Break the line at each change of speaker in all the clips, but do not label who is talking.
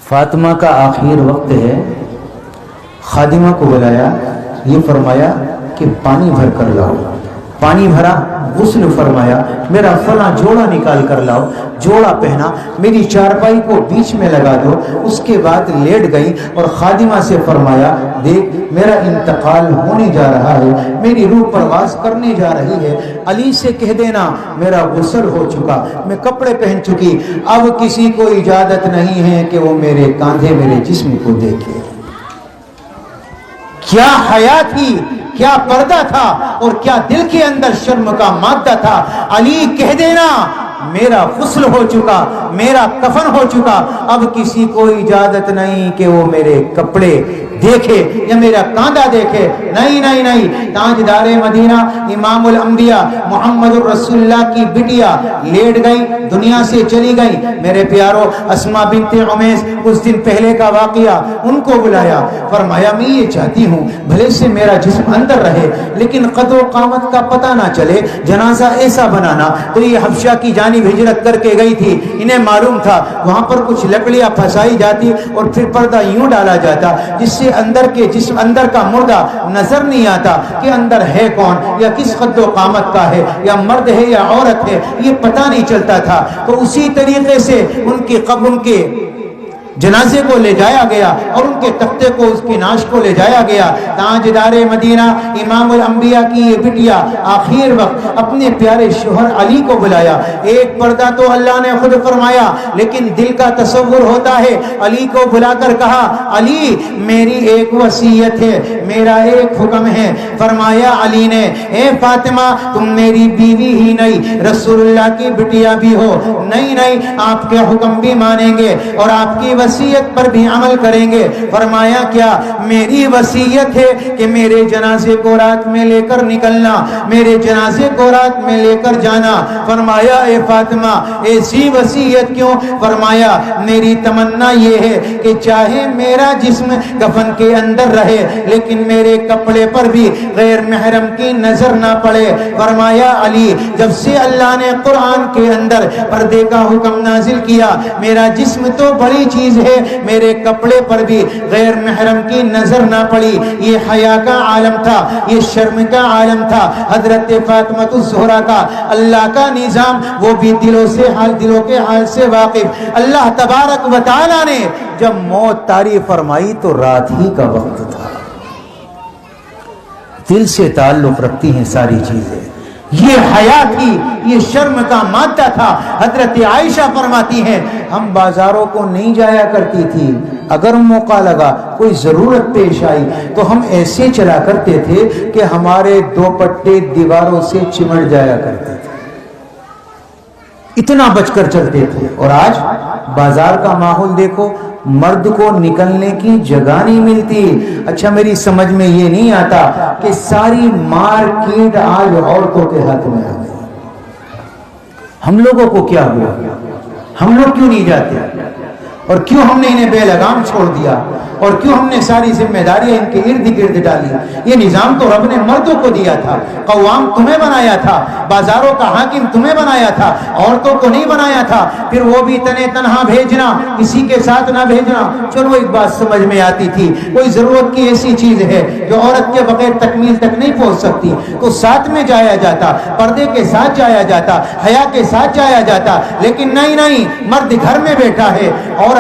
فاطمہ کا آخر وقت ہے، خادمہ کو بلایا، یہ فرمایا کہ پانی بھر کر لاؤ، پانی بھرا، غسل فرمایا، میرا فلاں جوڑا نکال کر لاؤ، جوڑا پہنا، میری چارپائی کو بیچ میں لگا دو، اس کے بعد لیٹ گئی اور خادمہ سے فرمایا دیکھ میرا انتقال ہونے جا رہا ہے، میری روح پرواز کرنے جا رہی ہے، علی سے کہہ دینا میرا غسل ہو چکا، میں کپڑے پہن چکی، اب کسی کو اجازت نہیں ہے کہ وہ میرے کاندھے میرے جسم کو دیکھے۔ کیا حیا تھی، کیا پردہ تھا، اور کیا دل کے اندر شرم کا مادہ تھا۔ علی کہہ دینا میرا غسل ہو چکا، میرا کفن ہو چکا، اب کسی کو اجازت نہیں کہ وہ میرے کپڑے دیکھے یا میرا کاندھا دیکھے۔ نہیں نہیں نہیں، تاجدار مدینہ امام الانبیاء محمد الرسول اللہ کی بٹیا لیٹ گئی، دنیا سے چلی گئی۔ میرے پیارو، اسماء بنت عمیس، کچھ دن پہلے کا واقعہ، ان کو بلایا، فرمایا میں یہ چاہتی ہوں بھلے سے میرا جسم اندر رہے لیکن قد و قامت کا پتہ نہ چلے، جنازہ ایسا بنانا۔ تو یہ حبشہ کی جانب ہجرت کر کے گئی تھی، انہیں معلوم تھا وہاں پر کچھ لکڑیاں پھنسائی جاتی اور پھر پردہ یوں ڈالا جاتا جس سے اندر کے جسم، اندر کا مردہ نظر نہیں آتا کہ اندر ہے کون، یا کس قد و قامت کا ہے، یا مرد ہے یا عورت ہے، یہ پتہ نہیں چلتا تھا۔ تو اسی طریقے سے ان کی قبر، ان کے جنازے کو لے جایا گیا اور ان کے تختے کو، اس کی ناش کو لے جایا گیا۔ تاجدار مدینہ امام الانبیاء کی یہ بٹیا آخر وقت اپنے پیارے شوہر علی کو بلایا۔ ایک پردہ تو اللہ نے خود فرمایا لیکن دل کا تصور ہوتا ہے۔ علی کو بلا کر کہا علی میری ایک وصیت ہے، میرا ایک حکم ہے۔ فرمایا علی نے اے فاطمہ تم میری بیوی ہی نہیں رسول اللہ کی بٹیا بھی ہو، نہیں نہیں آپ کے حکم بھی مانیں گے اور آپ کی وصیت پر بھی عمل کریں گے۔ فرمایا کیا؟ میری وصیت ہے کہ میرے جنازے کو رات میں لے کر نکلنا، میرے جنازے کو رات میں لے کر جانا۔ فرمایا اے فاطمہ ایسی وصیت کیوں؟ فرمایا میری تمنا یہ ہے کہ چاہے میرا جسم کفن کے اندر رہے لیکن میرے کپڑے پر بھی غیر محرم کی نظر نہ پڑے۔ فرمایا علی جب سے اللہ نے قرآن کے اندر پردے کا حکم نازل کیا، میرا جسم تو بڑی چیز ہے، میرے کپڑے پر بھی غیر محرم کی نظر نہ پڑی۔ یہ حیا کا عالم تھا، یہ شرم کا عالم تھا حضرت فاطمہ الزہرا کا۔ اللہ کا نظام وہ بھی دلوں کے حال سے واقف۔ اللہ تبارک و تعالی نے جب موت طاری فرمائی تو رات ہی کا وقت تھا۔ دل سے تعلق رکھتی ہیں ساری چیزیں، یہ حیا تھی، یہ شرم کا مادہ تھا۔ حضرت عائشہ فرماتی ہیں ہم بازاروں کو نہیں جایا کرتی تھی، اگر موقع لگا کوئی ضرورت پیش آئی تو ہم ایسے چلا کرتے تھے کہ ہمارے دوپٹے دیواروں سے چمٹ جایا کرتے تھے، اتنا بچ کر چلتے تھے۔ اور آج بازار کا ماحول دیکھو، مرد کو نکلنے کی جگہ نہیں ملتی۔ اچھا میری سمجھ میں یہ نہیں آتا کہ ساری مارکیٹ آج عورتوں کے ہاتھ میں آ گئی، ہم لوگوں کو کیا ہوا؟ ہم لوگ کیوں نہیں جاتے؟ اور کیوں ہم نے انہیں بے لگام چھوڑ دیا؟ اور کیوں ہم نے ساری ذمہ داریاں ان کے ارد گرد ڈالی؟ یہ نظام تو رب نے مردوں کو دیا تھا، قوام تمہیں بنایا تھا، بازاروں کا حاکم تمہیں بنایا تھا، عورتوں کو نہیں بنایا تھا۔ پھر وہ بھی تنہا بھیجنا، کسی کے ساتھ نہ بھیجنا۔ چلو ایک بات سمجھ میں آتی تھی، کوئی ضرورت کی ایسی چیز ہے جو عورت کے بغیر تکمیل تک نہیں پہنچ سکتی تو ساتھ میں جایا جاتا، پردے کے ساتھ جایا جاتا، حیا کے ساتھ جایا جاتا۔ لیکن نہیں، مرد گھر میں بیٹھا ہے، عورت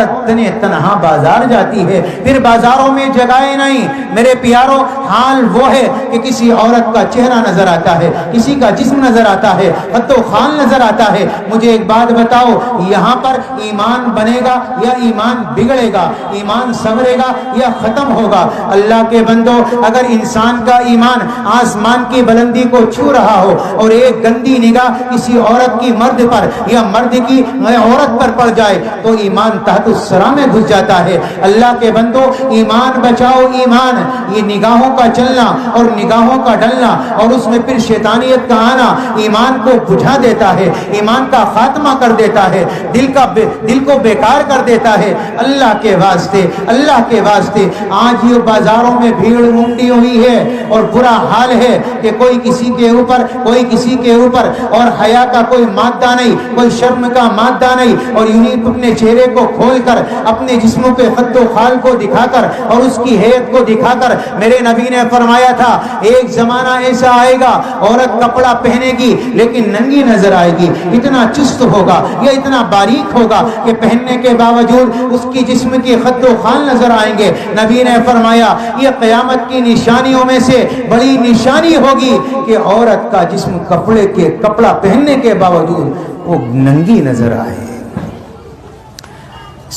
تنہا بازار جاتی ہے، پھر بازاروں میں جگہیں نہیں۔ میرے پیاروں حال وہ ہے کہ کسی عورت کا چہرہ نظر آتا ہے، کسی کا جسم نظر آتا ہے، خد و خال نظر آتا ہے۔ مجھے ایک بات بتاؤ، یہاں پر ایمان بنے گا یا ایمان بگڑے گا؟ ایمان سنورے گا یا ختم ہوگا؟ اللہ کے بندو، اگر انسان کا ایمان آسمان کی بلندی کو چھو رہا ہو اور ایک گندی نگاہ کسی عورت کی مرد پر یا مرد کی عورت پر پڑ جائے تو ایمان تحت السرا میں گھس جاتا ہے۔ اللہ کے بندو بچو ایمان بچاؤ ایمان. یہ نگاہوں کا چلنا اور نگاہوں کا ڈلنا اور اس میں پھر شیطانیت کا آنا ایمان کو بجھا دیتا ہے, ایمان کا خاتمہ کر دیتا ہے, دل کو بیکار کر دیتا ہے. اللہ کے واسطے, اللہ کے واسطے, آج یہ بازاروں میں بھیڑ امٹی ہوئی ہے اور برا حال ہے کہ کوئی کسی کے اوپر, کوئی کسی کے اوپر, اور حیا کا کوئی مادہ نہیں, کوئی شرم کا مادہ نہیں, اور یوں ہی اپنے چہرے کو کھول کر اپنے جسموں کے خد و خال کو دکھا کر اور اس کی حیت کو دکھا کر, میرے نبی نے فرمایا تھا ایک زمانہ ایسا آئے گا عورت کپڑا پہنے گی لیکن ننگی نظر آئے گی, اتنا چست ہوگا یا اتنا باریک ہوگا کہ پہننے کے باوجود اس کی جسم کی خد و خال نظر آئیں گے. نبی نے فرمایا یہ قیامت کی نشانیوں میں سے بڑی نشانی ہوگی کہ عورت کا جسم کپڑا پہننے کے باوجود وہ ننگی نظر آئے.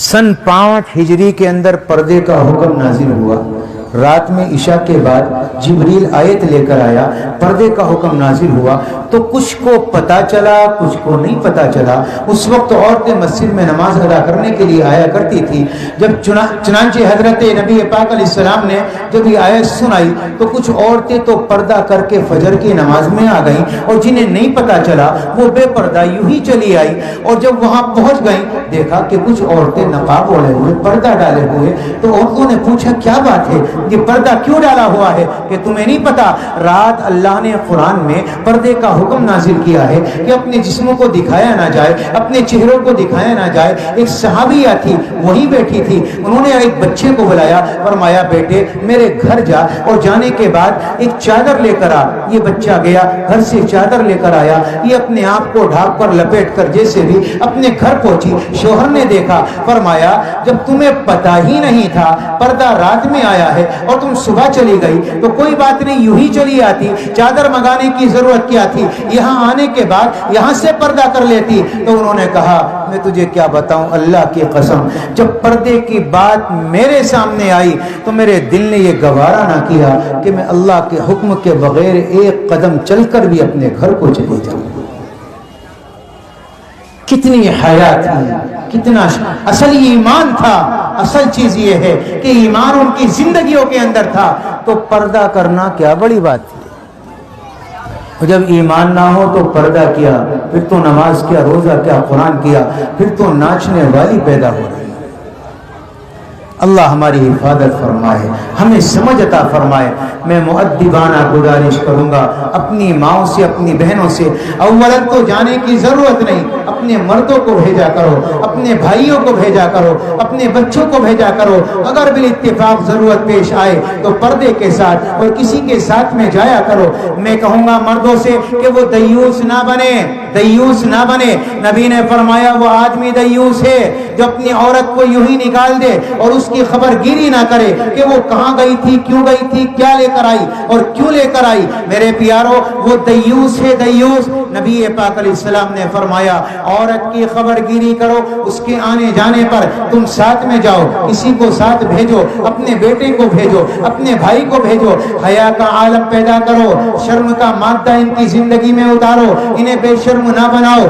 سن 5 ہجری کے اندر پردے کا حکم نازل ہوا. رات میں عشاء کے بعد جبریل آیت لے کر آیا, پردے کا حکم نازل ہوا. تو کچھ کو پتا چلا, کچھ کو نہیں پتا چلا. اس وقت عورتیں مسجد میں نماز ادا کرنے کے لیے آیا کرتی تھی. جب چنانچہ حضرت نبی پاک علیہ السلام نے جب یہ آیت سنائی تو کچھ عورتیں تو پردہ کر کے فجر کی نماز میں آ گئیں, اور جنہیں نہیں پتا چلا وہ بے پردہ یوں ہی چلی آئی. اور جب وہاں پہنچ گئیں دیکھا کہ کچھ عورتیں نقاب اوڑھے ہوئے, پردہ ڈالے ہوئے. تو عورتوں نے پوچھا کیا بات ہے, یہ پردہ کیوں ڈالا ہوا ہے؟ کہ تمہیں نہیں پتا رات اللہ نے قرآن میں پردے کا حکم نازل کیا ہے کہ اپنے جسموں کو دکھایا نہ جائے, اپنے چہروں کو دکھایا نہ جائے. ایک صحابیہ تھی وہی بیٹھی تھی, انہوں نے ایک بچے کو بلایا, فرمایا بیٹے میرے گھر جا, اور جانے کے بعد ایک چادر لے کر آ. یہ بچہ گیا, گھر سے چادر لے کر آیا, یہ اپنے آپ کو ڈھانپ کر لپیٹ کر جیسے بھی اپنے گھر پہنچی. شوہر نے دیکھا, فرمایا جب تمہیں پتا ہی نہیں تھا پردہ رات میں آیا ہے اور تم صبح چلی گئی تو کوئی بات نہیں, یوں ہی چلی آتی, چادر منگانے کی ضرورت کیا تھی, یہاں آنے کے بعد یہاں سے پردہ کر لیتی. تو انہوں نے کہا میں تجھے کیا بتاؤں, اللہ کی قسم جب پردے کی بات میرے سامنے آئی تو میرے دل نے یہ گوارا نہ کیا کہ میں اللہ کے حکم کے بغیر ایک قدم چل کر بھی اپنے گھر کو چلی جاؤں. کتنی حیا تھی, کتنا اصل ایمان تھا. اصل چیز یہ ہے کہ ایمان ان کی زندگیوں کے اندر تھا. تو پردہ کرنا کیا بڑی بات تھی. جب ایمان نہ ہو تو پردہ کیا, پھر تو نماز کیا, روزہ کیا, قرآن کیا, پھر تو ناچنے والی پیدا ہو رہی. اللہ ہماری حفاظت فرمائے, ہمیں سمجھ عطا فرمائے. میں مؤدبانہ گزارش کروں گا اپنی ماؤں سے, اپنی بہنوں سے, اولاً تو جانے کی ضرورت نہیں, اپنے مردوں کو بھیجا کرو, اپنے بھائیوں کو بھیجا کرو, اپنے بچوں کو بھیجا کرو. اگر بالاتفاق ضرورت پیش آئے تو پردے کے ساتھ اور کسی کے ساتھ میں جایا کرو. میں کہوں گا مردوں سے کہ وہ دیوس نہ بنے, دیوس نہ بنے. نبی نے فرمایا وہ آدمی دیوس ہے جو اپنی عورت کو یوں ہی نکال دے اور اس کی خبر گیری نہ کرے کہ وہ کہاں گئی تھی, کیوں گئی تھی, کیا لے کر آئی اور کیوں لے کر آئی. میرے پیارو وہ دیوس ہے, دیوس. نبی پاک علیہ السلام نے فرمایا عورت کی خبر گیری کرو, اس کے آنے جانے پر تم ساتھ میں جاؤ, کسی کو ساتھ بھیجو, اپنے بیٹے کو بھیجو, اپنے بھائی کو بھیجو. حیا کا عالم پیدا کرو, شرم کا مادہ ان کی زندگی میں اتارو, انہیں بے شرم نہ بناؤ.